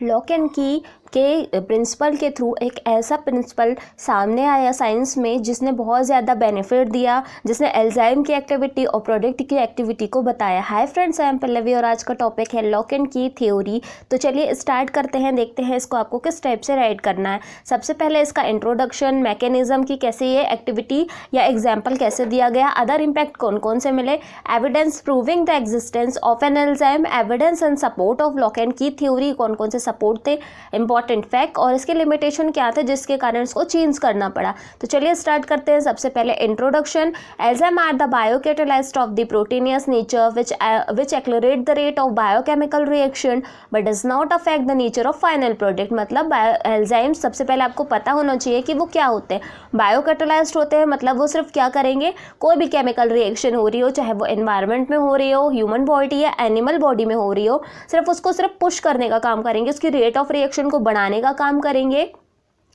Lock and की के principal के थ्रू एक ऐसा प्रिंसिपल सामने आया साइंस में जिसने बहुत ज़्यादा बेनिफिट दिया, जिसने एंजाइम की एक्टिविटी और प्रोडक्ट की एक्टिविटी को बताया। Hi friends, I am Pallavi और आज का टॉपिक है लॉक एंड की थ्योरी। तो चलिए स्टार्ट करते हैं, देखते हैं इसको आपको किस टाइप से राइट करना है। सबसे पहले इसका इंट्रोडक्शन, मैकेनिज्म की कैसे ये एक्टिविटी या एग्जाम्पल कैसे दिया गया, अदर इम्पैक्ट कौन कौन से मिले, evidence proving the existence of an enzyme, evidence and support of lock and की थ्योरी, कौन कौन से सपोर्ट थे, इंपॉर्टेंट फैक्ट और इसके लिमिटेशन क्या थे जिसके कारण इसको चेंज करना पड़ा। तो चलिए स्टार्ट करते हैं। सबसे पहले introduction. Enzyme are the biocatalyst of the proteinous nature which accelerate the rate of biochemical reaction but does not affect the nature of final product। मतलब एंजाइम सबसे पहले आपको पता होना चाहिए कि वो क्या होते हैं। बायोकैटालिस्ट होते हैं, मतलब वो सिर्फ क्या करेंगे, कोई भी केमिकल रिएक्शन हो रही हो, चाहे वो एनवायरनमेंट में हो रही हो, ह्यूमन बॉडी या एनिमल बॉडी में हो रही हो, सिर्फ उसको सिर्फ पुश करने का काम करेंगे, उसकी रेट ऑफ रिएक्शन को बढ़ाने का काम करेंगे,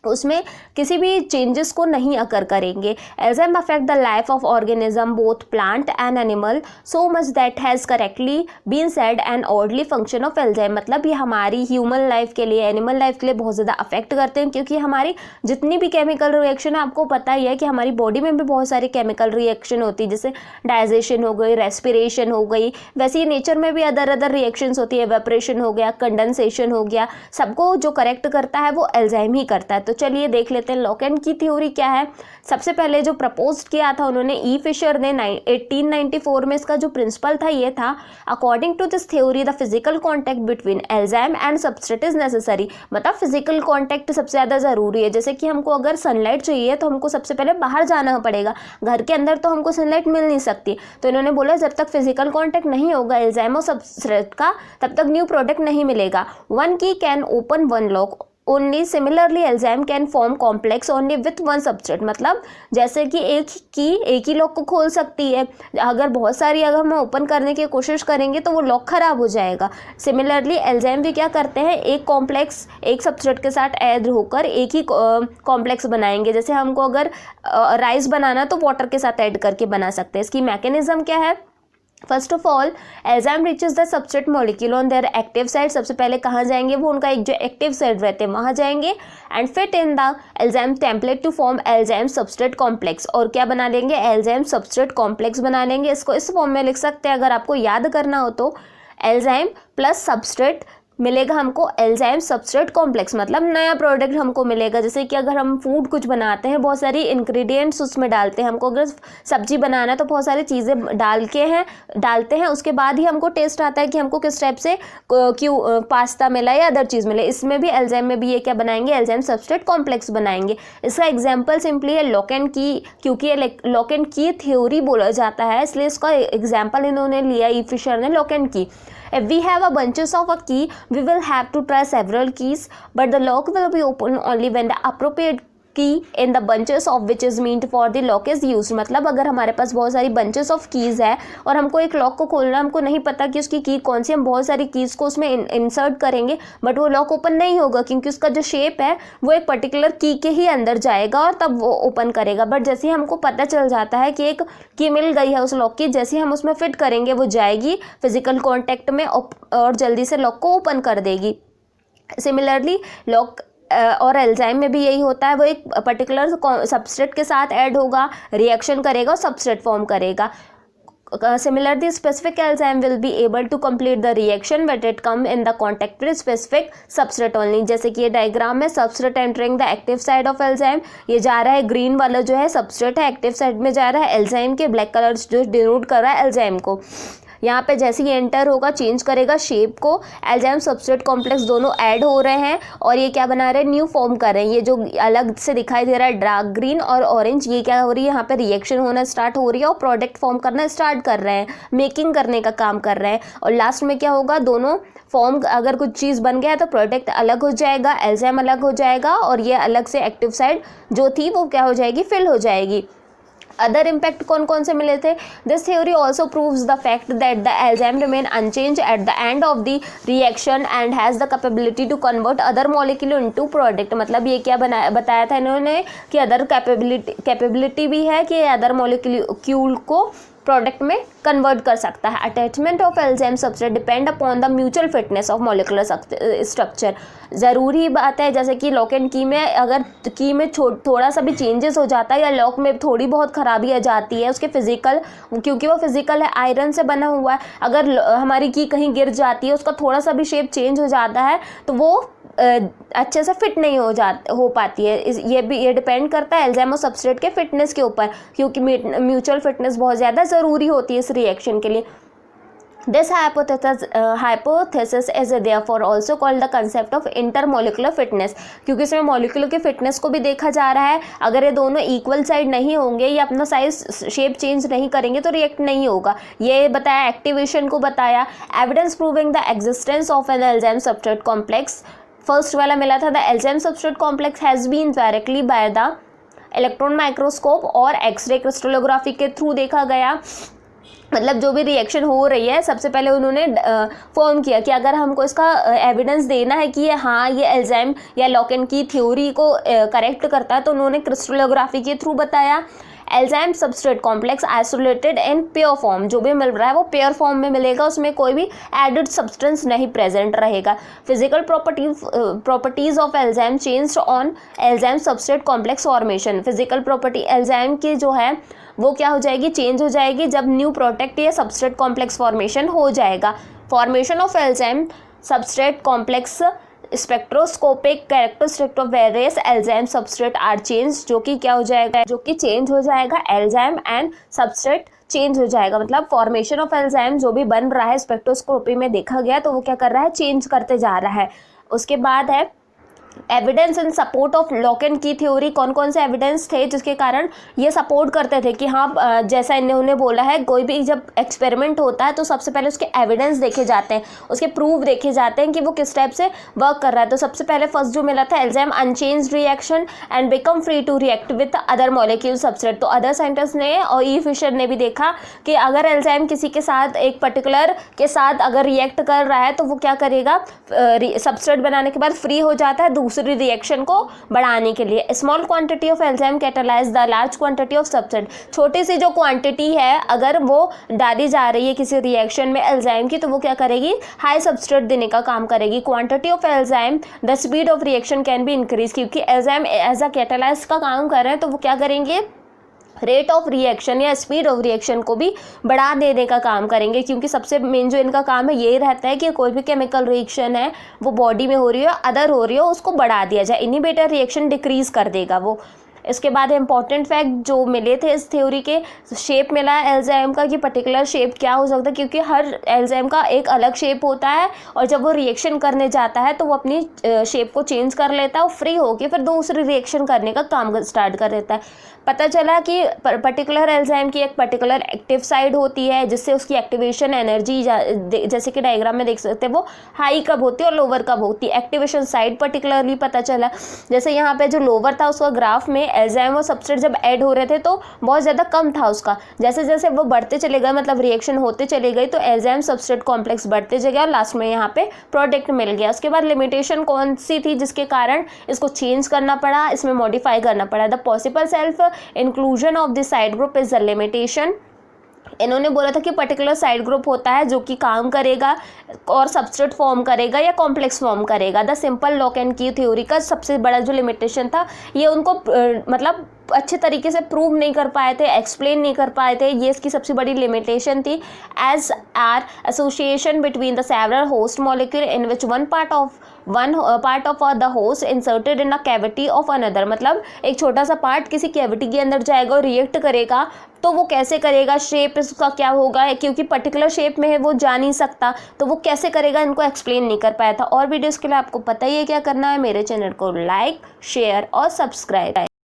उसमें किसी भी चेंजेस को नहीं अकर करेंगे। Enzyme affect the life of organism both plant and animal so much that has correctly been said and orderly function of enzyme. मतलब ये हमारी ह्यूमन लाइफ के लिए, एनिमल लाइफ के लिए बहुत ज़्यादा अफेक्ट करते हैं, क्योंकि हमारी जितनी भी केमिकल रिएक्शन है, आपको पता ही है कि हमारी बॉडी में भी बहुत सारी केमिकल रिएक्शन होती है, जैसे डाइजेशन हो गई, रेस्पिरेशन हो गई, वैसे ही नेचर में भी अदर रिएक्शंस होती है, एवेपोरेशन हो गया, कंडेंसेशन हो गया, सबको जो करेक्ट करता है वो एंजाइम ही करता है। तो चलिए देख लेते हैं लॉक एंड की थ्योरी क्या है। सबसे पहले जो प्रपोज किया था उन्होंने ई फिशर ने 1894 में, इसका जो प्रिंसिपल था ये था, according to this theory the physical contact between enzyme and substrate is necessary. मतलब फिजिकल कॉन्टैक्ट सबसे ज़्यादा ज़रूरी है। जैसे कि हमको अगर सनलाइट चाहिए तो हमको सबसे पहले बाहर जाना पड़ेगा, घर के अंदर तो हमको सनलाइट मिल नहीं सकती। तो इन्होंने बोला जब तक फिजिकल कॉन्टैक्ट नहीं होगा एंजाइम और सबस्ट्रेट का, तब तक न्यू प्रोडक्ट नहीं मिलेगा। वन की can open one lock only, similarly enzyme can form complex only with one substrate. मतलब जैसे कि एक ही लॉक को खोल सकती है, अगर बहुत सारी अगर हम ओपन करने की कोशिश करेंगे तो वो लॉक खराब हो जाएगा। सिमिलरली एंजाइम भी क्या करते हैं, एक कॉम्प्लेक्स एक सबस्ट्रेट के साथ ऐड होकर एक ही कॉम्प्लेक्स बनाएंगे। जैसे हमको अगर राइस बनाना तो वाटर के साथ ऐड करके बना सकते हैं। इसकी मैकेनिज्म क्या है, first of all enzyme reaches the substrate molecule on their active side. सबसे पहले कहाँ जाएंगे, वो उनका एक जो एक्टिव साइड रहते हैं वहाँ जाएंगे, and fit in the enzyme template to form enzyme substrate complex. और क्या बना लेंगे, एंजाइम सबस्ट्रेट कॉम्प्लेक्स बना लेंगे। इसको इस फॉर्म में लिख सकते हैं, अगर आपको याद करना हो तो, एंजाइम प्लस सबस्ट्रेट मिलेगा हमको एंजाइम सबस्ट्रेट कॉम्प्लेक्स, मतलब नया प्रोडक्ट हमको मिलेगा। जैसे कि अगर हम फूड कुछ बनाते हैं, बहुत सारी इंग्रेडिएंट्स उसमें डालते हैं, हमको अगर सब्जी बनाना है तो बहुत सारी चीज़ें डालते हैं, उसके बाद ही हमको टेस्ट आता है कि हमको किस टाइप से क्यों पास्ता मिला या अदर चीज़ मिले। इसमें भी एंजाइम में भी ये क्या बनाएंगे, एंजाइम सबस्ट्रेट कॉम्प्लेक्स बनाएंगे। इसका एग्जाम्पल सिंपली है लॉक एंड की, क्योंकि लॉक एंड की थ्योरी बोला जाता है, इसलिए इसका एग्जाम्पल इन्होंने लिया ई फिशर ने, लॉक एंड की। If we have a bunches of a key, we will have to try several keys, but the lock will be open only when the appropriate की in the bunches of which is meant for the Lok is use. मतलब अगर हमारे पास बहुत सारी bunches of keys है और हमको एक लॉक को खोलना, हमको नहीं पता कि उसकी की कौन सी, हम बहुत सारी कीज़ को उसमें इंसर्ट करेंगे बट वो लॉक ओपन नहीं होगा, क्योंकि उसका जो शेप है वो एक पर्टिकुलर की के ही अंदर जाएगा और तब वो ओपन करेगा। बट जैसे ही हमको पता चल जाता है कि एक की मिल गई है उस लॉक की, जैसे ही हम उसमें फिट करेंगे वो जाएगी फिजिकल कॉन्टैक्ट में और जल्दी से लॉक को ओपन कर देगी। सिमिलरली लॉक और एंजाइम में भी यही होता है, वो एक पर्टिकुलर सबस्ट्रेट के साथ ऐड होगा, रिएक्शन करेगा और सबस्ट्रेट फॉर्म करेगा। Similarly, specific enzyme will be able to complete the reaction when it come in the contact with specific substrate only। जैसे कि ये डायग्राम है, substrate entering the active side of enzyme, ये जा रहा है ग्रीन वाला जो है सबस्ट्रेट है, एक्टिव साइड में जा रहा है एंजाइम के, ब्लैक कलर जो डिनोट कर रहा है एंजाइम को। यहाँ पे जैसे ही एंटर होगा चेंज करेगा शेप को, एंजाइम सबस्ट्रेट कॉम्प्लेक्स दोनों ऐड हो रहे हैं और ये क्या बना रहे हैं, न्यू फॉर्म कर रहे हैं। ये जो अलग से दिखाई दे रहा है डार्क ग्रीन और ऑरेंज, ये क्या हो रही है, यहाँ पे रिएक्शन होना स्टार्ट हो रही है और प्रोडक्ट फॉर्म करना स्टार्ट कर रहे हैं, मेकिंग करने का काम कर रहे हैं। और लास्ट में क्या होगा, दोनों फॉर्म, अगर कुछ चीज़ बन गया है तो प्रोडक्ट अलग हो जाएगा, एंजाइम अलग हो जाएगा और ये अलग से एक्टिव साइड जो थी वो क्या हो जाएगी, फिल हो जाएगी। अदर इम्पैक्ट कौन कौन से मिले थे, this theory also proves the fact that the enzyme remain unchange at the end of the reaction and has the capability to convert other molecule into product. मतलब ये क्या बताया था इन्होंने कि अदर कैपेबिलिटी भी है कि अदर मॉलिक्यूल को प्रोडक्ट में कन्वर्ट कर सकता है। Attachment of enzyme substrate depend upon the mutual fitness of molecular structure. ज़रूरी बात है, जैसे कि लॉक एंड की में अगर की में थोड़ा सा भी चेंजेस हो जाता है या लॉक में थोड़ी बहुत खराबी आ जाती है उसके फिजिकल, क्योंकि वो फिजिकल है, आयरन से बना हुआ है, अगर हमारी की कहीं गिर जाती है, उसका थोड़ा सा भी शेप चेंज हो जाता है तो वो अच्छे से फिट नहीं हो पाती है। ये डिपेंड करता है एंजाइम और सबस्ट्रेट के फिटनेस के ऊपर, क्योंकि म्यूचुअल फिटनेस बहुत ज़्यादा ज़रूरी होती है इस रिएक्शन के लिए। This hypothesis is therefore also called the concept of intermolecular fitness, क्योंकि इसमें मॉलिक्यूल के फिटनेस को भी देखा जा रहा है। अगर ये दोनों इक्वल साइड नहीं होंगे या अपना साइज शेप चेंज नहीं करेंगे तो रिएक्ट नहीं होगा। ये बताया, एक्टिवेशन को बताया। Evidence proving the existence of an enzyme substrate complex, first वाला मिला था, the enzyme substrate complex has been directly by the electron microscope और एक्सरे क्रिस्टलोग्राफी के थ्रू देखा गया। मतलब जो भी रिएक्शन हो रही है सबसे पहले उन्होंने फॉर्म किया कि अगर हमको इसका एविडेंस देना है कि ये हाँ ये एंजाइम या लॉक एंड की थ्योरी को करेक्ट करता है, तो उन्होंने क्रिस्टलोग्राफी के थ्रू बताया। Enzyme substrate complex isolated in pair form, जो भी मिल रहा है वो पेयर फॉर्म में मिलेगा, उसमें कोई भी एडेड सब्सटेंस नहीं प्रेजेंट रहेगा। Physical properties of enzyme changed on enzyme substrate complex formation. Physical property enzyme की जो है वो क्या हो जाएगी, चेंज हो जाएगी जब न्यू प्रोडक्ट या सबस्ट्रेट कॉम्प्लेक्स फॉर्मेशन हो जाएगा। Formation of enzyme substrate complex spectroscopic characteristic of various enzyme substrate are change, जो कि क्या हो जाएगा, जो कि चेंज हो जाएगा, एंजाइम एंड सबस्ट्रेट चेंज हो जाएगा। मतलब फॉर्मेशन ऑफ एंजाइम जो भी बन रहा है स्पेक्ट्रोस्कोपी में देखा गया तो वो क्या कर रहा है, चेंज करते जा रहा है। उसके बाद है evidence in support of lock and की थ्योरी। कौन कौन से एविडेंस थे जिसके कारण ये सपोर्ट करते थे कि हाँ जैसा इन्होंने बोला है, कोई भी जब एक्सपेरिमेंट होता है तो सबसे पहले उसके एविडेंस देखे जाते हैं, उसके प्रूफ देखे जाते हैं कि वो किस टाइप से वर्क कर रहा है। तो सबसे पहले फर्स्ट जो मिला था, enzyme unchanged reaction and become free to react with other molecule substrate. तो अदर साइंटिस्ट ने और ई फिशर ने भी देखा कि अगर एंजाइम किसी के साथ एक पर्टिकुलर के साथ अगर रिएक्ट कर रहा है तो वो क्या करेगा, सबस्ट्रेट बनाने के बाद फ्री हो जाता है दूसरी रिएक्शन को बढ़ाने के लिए। Small quantity of enzyme catalyse the large quantity of substrate. छोटी सी जो क्वांटिटी है अगर वो डाली जा रही है किसी रिएक्शन में एंजाइम की तो वो क्या करेगी, हाई सबस्ट्रेट देने का काम करेगी। Quantity of enzyme the speed of reaction can be increase, क्योंकि एंजाइम एज अ कैटालाइज का काम कर रहे हैं तो वो क्या करेंगे, रेट ऑफ रिएक्शन या स्पीड ऑफ रिएक्शन को भी बढ़ा देने का काम करेंगे, क्योंकि सबसे मेन जो इनका काम है ये रहता है कि कोई भी केमिकल रिएक्शन है वो बॉडी में हो रही हो अदर हो रही हो उसको बढ़ा दिया जाए, इनिबिटर रिएक्शन डिक्रीज कर देगा वो। इसके बाद इंपॉर्टेंट फैक्ट जो मिले थे इस थ्योरी के, शेप मिला है एंजाइम का कि पर्टिकुलर शेप क्या हो सकता है, क्योंकि हर एंजाइम का एक अलग शेप होता है और जब वो रिएक्शन करने जाता है तो वो अपनी शेप को चेंज कर लेता है और फ्री होकर फिर दूसरी रिएक्शन करने का काम स्टार्ट कर देता है। पता चला कि पर्टिकुलर एंजाइम की एक पर्टिकुलर एक्टिव साइड होती है जिससे उसकी एक्टिवेशन एनर्जी जैसे कि डायग्राम में देख सकते हैं वो हाई कब होती है और लोअर कब होती है, एक्टिवेशन साइड पर्टिकुलरली पता चला। जैसे यहाँ पे जो लोअर था उसका ग्राफ में एंजाइम और सबस्ट्रेट जब ऐड हो रहे थे तो बहुत ज़्यादा कम था उसका, जैसे जैसे वो बढ़ते चले गए मतलब रिएक्शन होते चले गई तो एंजाइम सबस्ट्रेट कॉम्प्लेक्स बढ़ते चले गए और लास्ट में यहाँ पे प्रोडक्ट मिल गया। उसके बाद लिमिटेशन कौन सी थी जिसके कारण इसको चेंज करना पड़ा, इसमें मॉडिफाई करना पड़ा। The possible self inclusion of the side group is the limitation. इन्होंने बोला था कि पर्टिकुलर साइड ग्रुप होता है जो कि काम करेगा और सबस्ट्रेट फॉर्म करेगा या कॉम्प्लेक्स फॉर्म करेगा। द सिंपल लॉक एंड की थ्योरी का सबसे बड़ा जो लिमिटेशन था ये उनको मतलब अच्छे तरीके से प्रूव नहीं कर पाए थे, एक्सप्लेन नहीं कर पाए थे, ये इसकी सबसे बड़ी लिमिटेशन थी। As are association between the several host molecule in which one part of the host inserted in a cavity of another, मतलब एक छोटा सा पार्ट किसी कैविटी के अंदर जाएगा और रिएक्ट करेगा तो वो कैसे करेगा, शेप इसका क्या होगा, क्योंकि पर्टिकुलर शेप में है वो जा नहीं सकता तो वो कैसे करेगा इनको एक्सप्लेन नहीं कर पाया था। और वीडियोस के लिए आपको पता ही है क्या करना है, मेरे चैनल को लाइक शेयर और सब्सक्राइब।